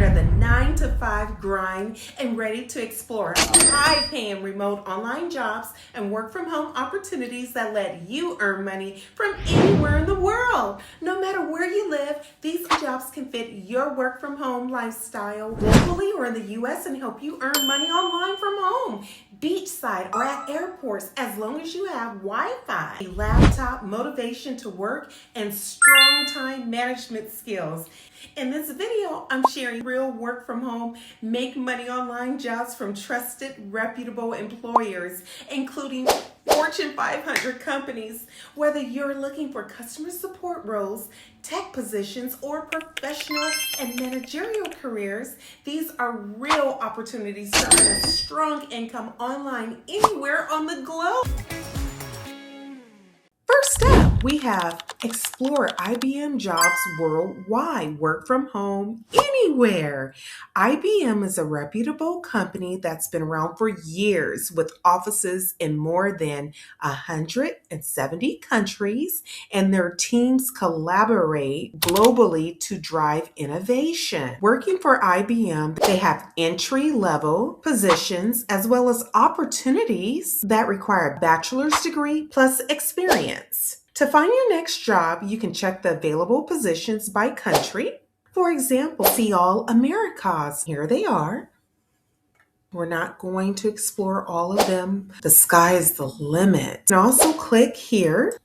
of the 9 to 5 grind and ready to explore high-paying remote online jobs and work from home opportunities that let you earn money from anywhere in the world. No matter where you live, these jobs can fit your work from home lifestyle locally or in the US and help you earn money online from home, beachside or at airports, as long as you have Wi-Fi, a laptop, motivation to work, and strong time management skills. In this video, I'm sharing real work from home, make money online jobs from trusted, reputable employers, including Fortune 500 companies. Whether you're looking for customer support roles, tech positions, or professional and managerial careers, these are real opportunities to earn a strong income online anywhere on the globe. First up, we have explore IBM jobs worldwide, work from home anywhere. IBM is a reputable company that's been around for years with offices in more than 170 countries, and their teams collaborate globally to drive innovation. Working for IBM, they have entry-level positions as well as opportunities that require a bachelor's degree plus experience. To find your next job, you can check the available positions by country. For example, see all Americas. Here they are. We're not going to explore all of them. The sky is the limit. And also click here.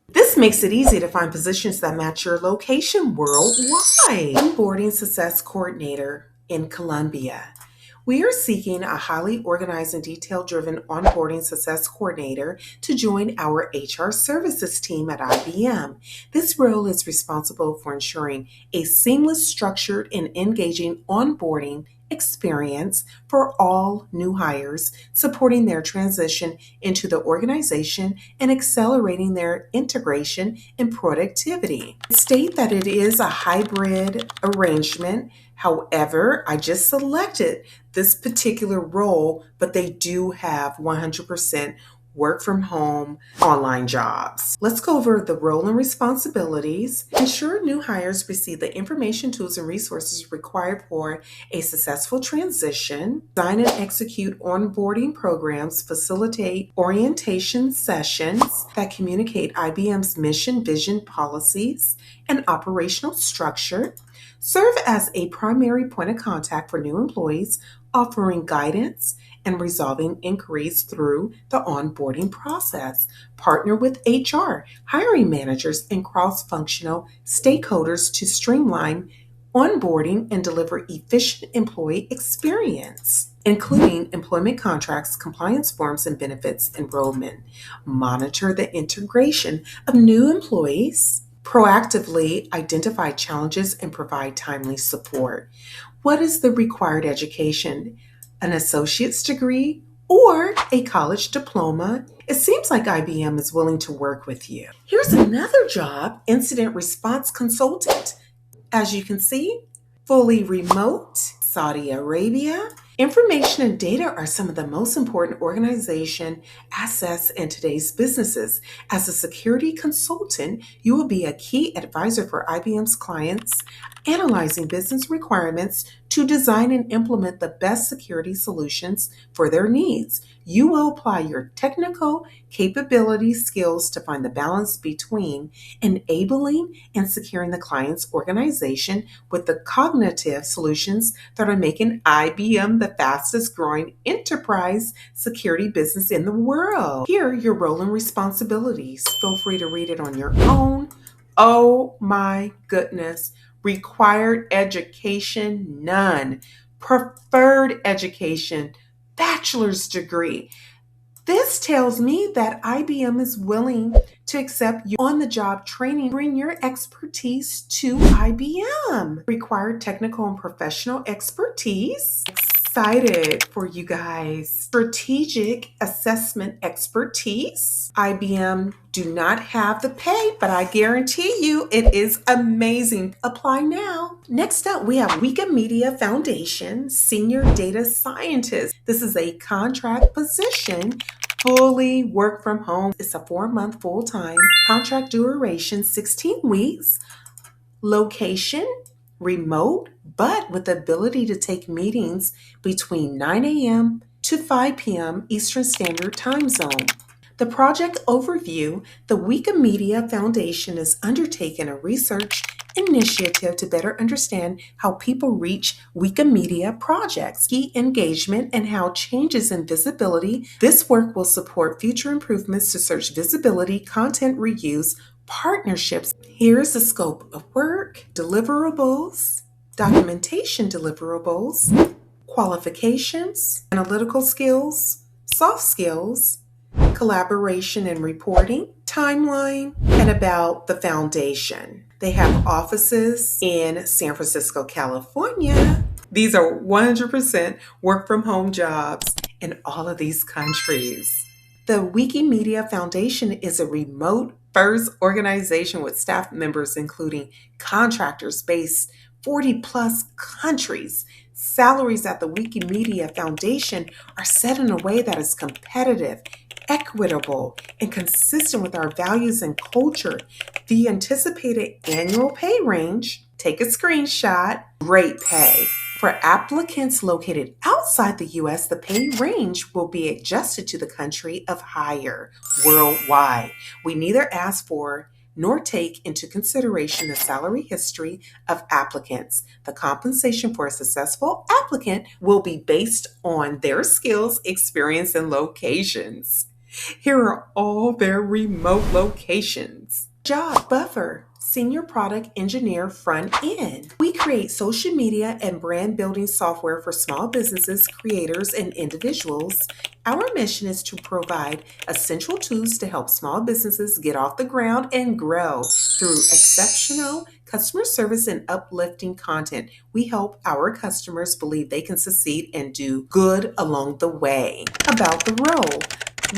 This makes it easy to find positions that match your location worldwide. Onboarding Success Coordinator in Colombia. We are seeking a highly organized and detail-driven onboarding success coordinator to join our HR services team at IBM. This role is responsible for ensuring a seamless, structured, and engaging onboarding experience for all new hires, supporting their transition into the organization and accelerating their integration and productivity. State that it is a hybrid arrangement. However, I just selected this particular role, but they do have 100% work from home online jobs. Let's go over the role and responsibilities. Ensure new hires receive the information, tools, and resources required for a successful transition. Design and execute onboarding programs, facilitate orientation sessions that communicate IBM's mission, vision, policies, and operational structure. Serve as a primary point of contact for new employees, offering guidance and resolving inquiries through the onboarding process. Partner with HR, hiring managers, and cross-functional stakeholders to streamline onboarding and deliver efficient employee experience, including employment contracts, compliance forms, and benefits enrollment. Monitor the integration of new employees. Proactively identify challenges and provide timely support. What is the required education? An associate's degree or a college diploma? It seems like IBM is willing to work with you. Here's another job, incident response consultant. As you can see, fully remote, Saudi Arabia. Information and data are some of the most important organization assets in today's businesses. As a security consultant, you will be a key advisor for IBM's clients, analyzing business requirements to design and implement the best security solutions for their needs. You will apply your technical capability skills to find the balance between enabling and securing the client's organization with the cognitive solutions that are making IBM the fastest growing enterprise security business in the world. Here are your role and responsibilities. Feel free to read it on your own. Oh my goodness. Required education, none. Preferred education, bachelor's degree. This tells me that IBM is willing to accept you on-the-job training, bring your expertise to IBM. Required technical and professional expertise. Excited for you guys. Strategic assessment expertise. IBM do not have the pay, but I guarantee you it is amazing. Apply now. Next up, we have Wikimedia Foundation Senior Data Scientist. This is a contract position, fully work from home. It's a 4-month full-time contract duration, 16 weeks. Location, remote, but with the ability to take meetings between 9 a.m. to 5 p.m. Eastern Standard Time Zone. The project overview: the Wikimedia Foundation has undertaken a research initiative to better understand how people reach Wikimedia projects, key engagement, and how changes in visibility. This work will support future improvements to search visibility, content reuse, partnerships. Here's the scope of work: deliverables, documentation deliverables, qualifications, analytical skills, soft skills, collaboration and reporting, timeline, and about the foundation. They have offices in San Francisco, California. These are 100% work from home jobs in all of these countries. The Wikimedia Foundation is a remote first organization with staff members including contractors based 40 plus countries. Salaries at the Wikimedia Foundation are set in a way that is competitive, equitable, and consistent with our values and culture. The anticipated annual pay range: take a screenshot, great pay. For applicants located outside the US, the pay range will be adjusted to the country of hire worldwide. We neither ask for nor take into consideration the salary history of applicants. The compensation for a successful applicant will be based on their skills, experience, and locations. Here are all their remote locations. Job: Buffer, Senior Product Engineer, Front End. We create social media and brand building software for small businesses, creators, and individuals. Our mission is to provide essential tools to help small businesses get off the ground and grow through exceptional customer service and uplifting content. We help our customers believe they can succeed and do good along the way. About the role: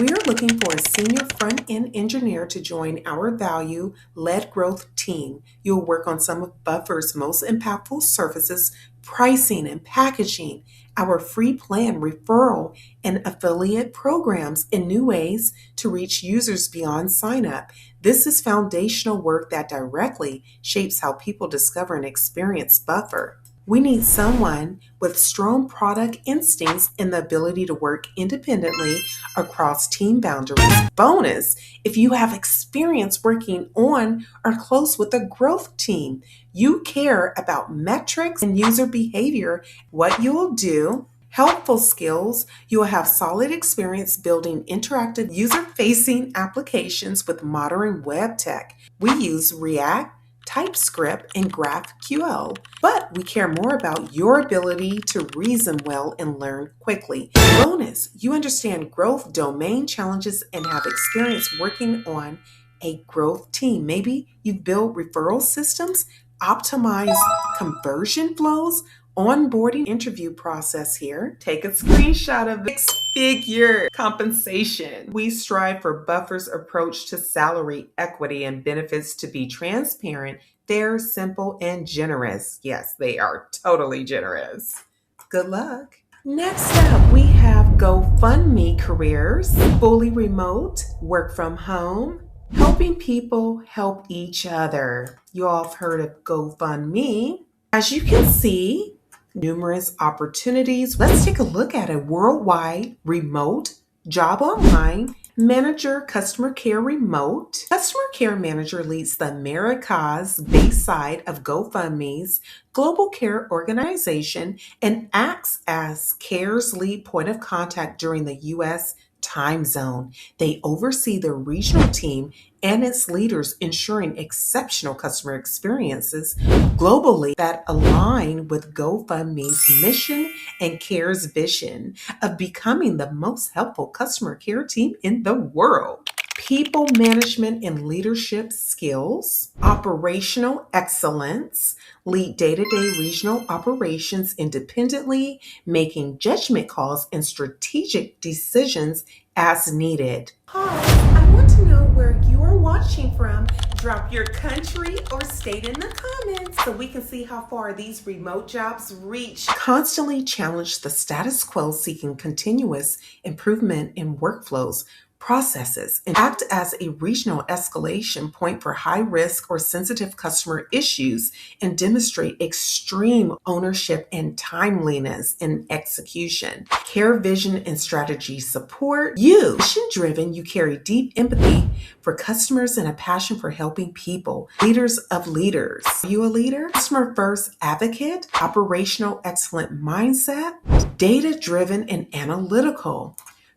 we are looking for a senior front-end engineer to join our value-led growth team. You'll work on some of Buffer's most impactful services, pricing and packaging, our free plan, referral, and affiliate programs, and new ways to reach users beyond sign-up. This is foundational work that directly shapes how people discover and experience Buffer. We need someone with strong product instincts and the ability to work independently across team boundaries. Bonus: if you have experience working on or close with a growth team, you care about metrics and user behavior, what you'll do. Helpful skills: you will have solid experience building interactive user-facing applications with modern web tech. We use React, TypeScript, and GraphQL, but we care more about your ability to reason well and learn quickly. Bonus: you understand growth domain challenges and have experience working on a growth team. Maybe you've built referral systems, optimized conversion flows, onboarding interview process here. Take a screenshot of six-figure compensation. We strive for Buffer's approach to salary, equity, and benefits to be transparent, fair, simple, and generous. Yes, they are totally generous. Good luck. Next up, we have GoFundMe careers, fully remote, work from home, helping people help each other. You all have heard of GoFundMe. As you can see, numerous opportunities. Let's take a look at a worldwide remote job online. Manager, customer care remote. Customer care manager leads the Americas based side of GoFundMe's global care organization and acts as care's lead point of contact during the U.S. time zone. They oversee the regional team and its leaders, ensuring exceptional customer experiences globally that align with GoFundMe's mission and CARE's vision of becoming the most helpful customer care team in the world. People management and leadership skills, operational excellence, lead day-to-day regional operations independently, making judgment calls and strategic decisions as needed. Hi, I want to know where you are watching from. Drop your country or state in the comments so we can see how far these remote jobs reach. Constantly challenge the status quo, seeking continuous improvement in workflows, processes and act as a regional escalation point for high risk or sensitive customer issues and demonstrate extreme ownership and timeliness in execution. Care, vision, and strategy support. You, mission driven, you carry deep empathy for customers and a passion for helping people. Leaders of leaders. Are you a leader? Customer first advocate, operational excellent mindset, data driven and analytical.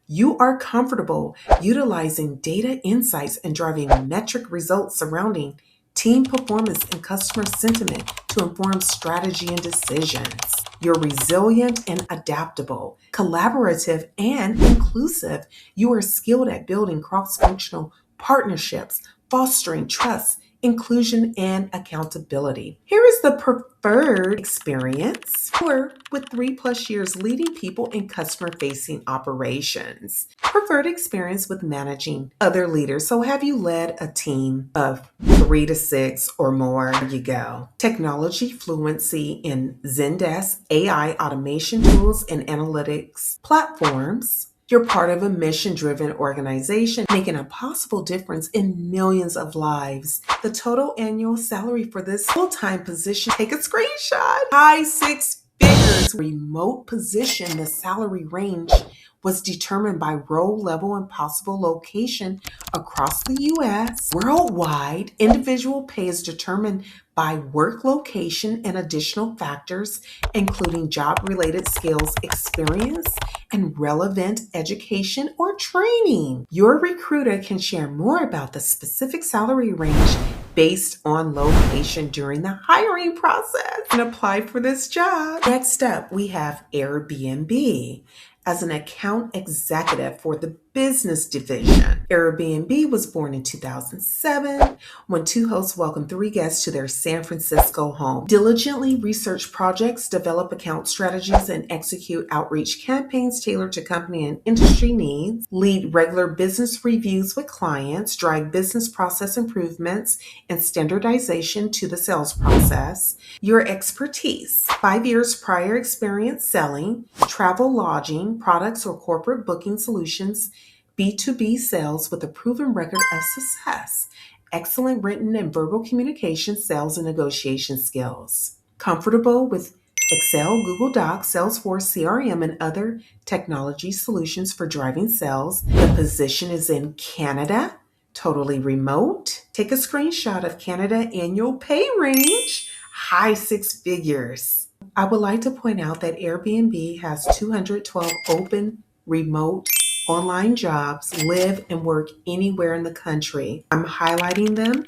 You are comfortable utilizing data insights and driving metric results surrounding team performance and customer sentiment to inform strategy and decisions. You're resilient and adaptable, collaborative and inclusive. You are skilled at building cross-functional partnerships, fostering trust, inclusion, and accountability. Here is the preferred experience. Or with 3+ years leading people in customer facing operations. Preferred experience with managing other leaders. So have you led a team of 3 to 6 or more? There you go. Technology fluency in Zendesk, AI automation tools, and analytics platforms. You're part of a mission-driven organization making a possible difference in millions of lives. The total annual salary for this full-time position, take a screenshot, high 6 figures. Remote position, the salary range was determined by role level and possible location across the U.S. Worldwide, individual pay is determined by work location and additional factors, including job-related skills, experience, and relevant education or training. Your recruiter can share more about the specific salary range based on location during the hiring process and apply for this job. Next up, we have Airbnb. As an account executive for the business division. Airbnb was born in 2007 when 2 hosts welcomed 3 guests to their San Francisco home. Diligently research projects, develop account strategies, and execute outreach campaigns tailored to company and industry needs. Lead regular business reviews with clients. Drive business process improvements and standardization to the sales process. Your expertise: 5 years prior experience selling, travel lodging, products or corporate booking solutions, B2B sales with a proven record of success, excellent written and verbal communication, sales and negotiation skills. Comfortable with Excel, Google Docs, Salesforce, CRM, and other technology solutions for driving sales. The position is in Canada, totally remote. Take a screenshot of Canada annual pay range, high 6 figures. I would like to point out that Airbnb has 212 open, remote, online jobs, live and work anywhere in the country. I'm highlighting them.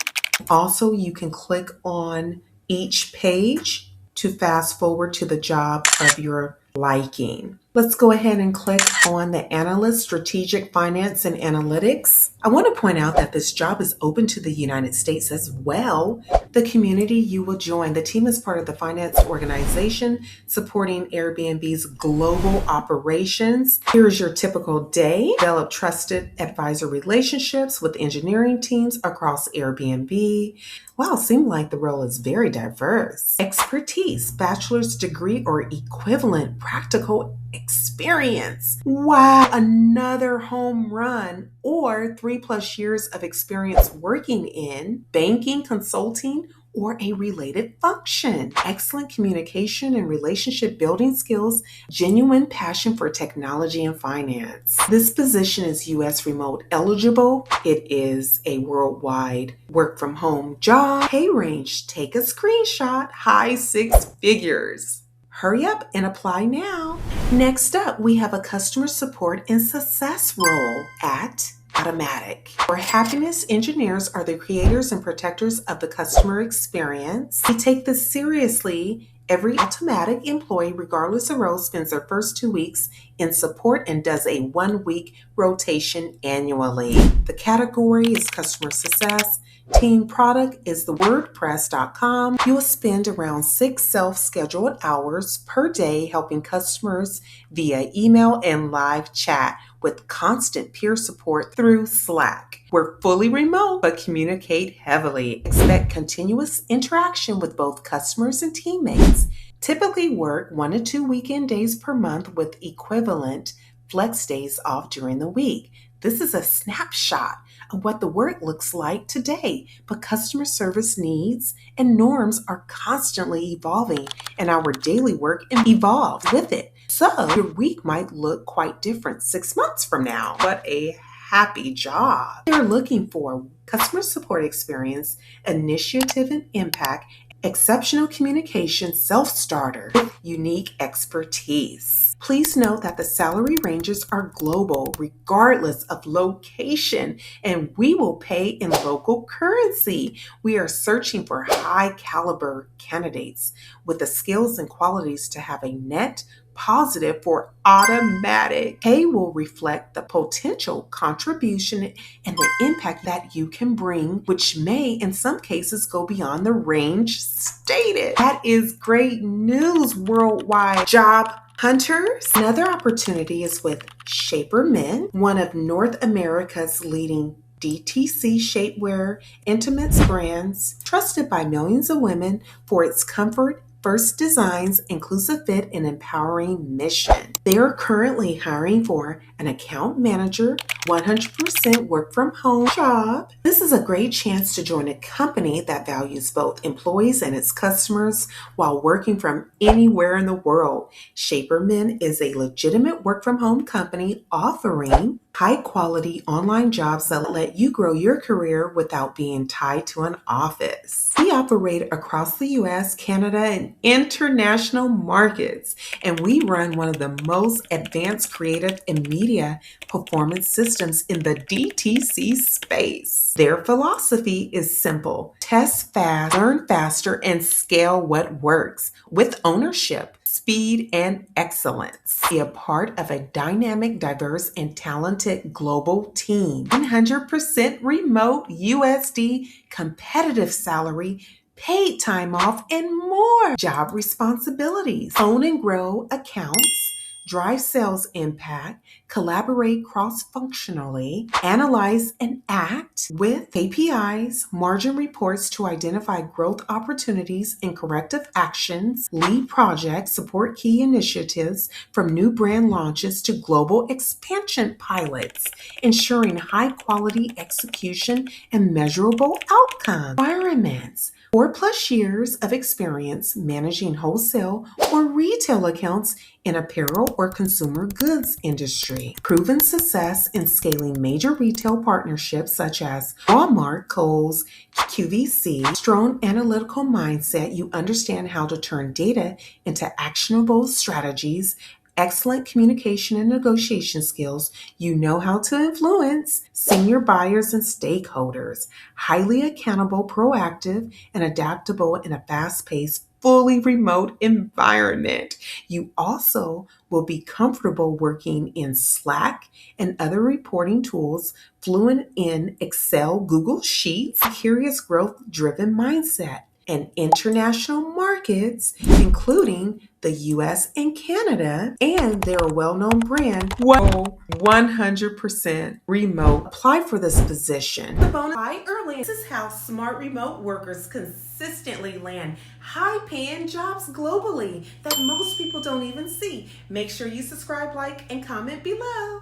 Also, you can click on each page to fast forward to the job of your liking. Let's go ahead and click on the Analyst, Strategic Finance and Analytics. I want to point out that this job is open to the United States as well. The community you will join. The team is part of the finance organization supporting Airbnb's global operations. Here's your typical day. Develop trusted advisor relationships with engineering teams across Airbnb. Wow, seems like the role is very diverse. Expertise, bachelor's degree or equivalent practical experience. Wow, another home run, or 3+ years of experience working in banking, consulting, or a related function. Excellent communication and relationship building skills, genuine passion for technology and finance. This position is U.S. remote eligible. It is a worldwide work from home job. Pay range, take a screenshot, high 6 figures. Hurry up and apply now. Next up, we have a customer support and success role at Automatic. Our happiness engineers are the creators and protectors of the customer experience. We take this seriously. Every Automatic employee, regardless of role, spends their first 2 weeks in support and does a 1-week rotation annually. The category is customer success. Team product is the WordPress.com. You will spend around 6 self-scheduled hours per day helping customers via email and live chat with constant peer support through Slack. We're fully remote but communicate heavily. Expect continuous interaction with both customers and teammates. Typically work 1 to 2 weekend days per month with equivalent flex days off during the week. This is a snapshot of what the work looks like today, but customer service needs and norms are constantly evolving, and our daily work evolves with it. So your week might look quite different 6 months from now. What a happy job. They're looking for customer support experience, initiative and impact, exceptional communication, self starter with unique expertise. Please note that the salary ranges are global regardless of location, and we will pay in local currency. We are searching for high caliber candidates with the skills and qualities to have a net positive for automatic. Pay will reflect the potential contribution and the impact that you can bring, which may in some cases go beyond the range stated. That is great news, worldwide job hunters. Another opportunity is with Shaper Men, one of North America's leading DTC shapewear intimates brands, trusted by millions of women for its comfort first designs, inclusive fit, and empowering mission. They are currently hiring for an account manager, 100% work from home job. This is a great chance to join a company that values both employees and its customers while working from anywhere in the world. Shaper Men is a legitimate work from home company offering high quality online jobs that let you grow your career without being tied to an office. We operate across the US, Canada, and international markets, and we run one of the most advanced creative and media performance systems in the DTC space. Their philosophy is simple: test fast, learn faster, and scale what works with ownership, speed, and excellence. Be a part of a dynamic, diverse, and talented global team. 100% remote USD, competitive salary, paid time off, and more. Job responsibilities: own and grow accounts, drive sales impact, collaborate cross-functionally, analyze and act with KPIs, margin reports to identify growth opportunities and corrective actions, lead projects, support key initiatives from new brand launches to global expansion pilots, ensuring high quality execution and measurable outcomes. Requirements: 4+ years of experience managing wholesale or retail accounts in apparel or consumer goods industry. Proven success in scaling major retail partnerships such as Walmart, Kohl's, QVC. Strong analytical mindset. You understand how to turn data into actionable strategies. Excellent communication and negotiation skills. You know how to influence senior buyers and stakeholders. Highly accountable, proactive, and adaptable in a fast-paced, fully remote environment. You also will be comfortable working in Slack and other reporting tools, fluent in Excel, Google Sheets, curious growth-driven mindset, and international markets, including the US and Canada, and they're a well-known brand. 100% remote. Apply for this position. The bonus: apply early. This is how smart remote workers consistently land high-paying jobs globally that most people don't even see. Make sure you subscribe, like, and comment below.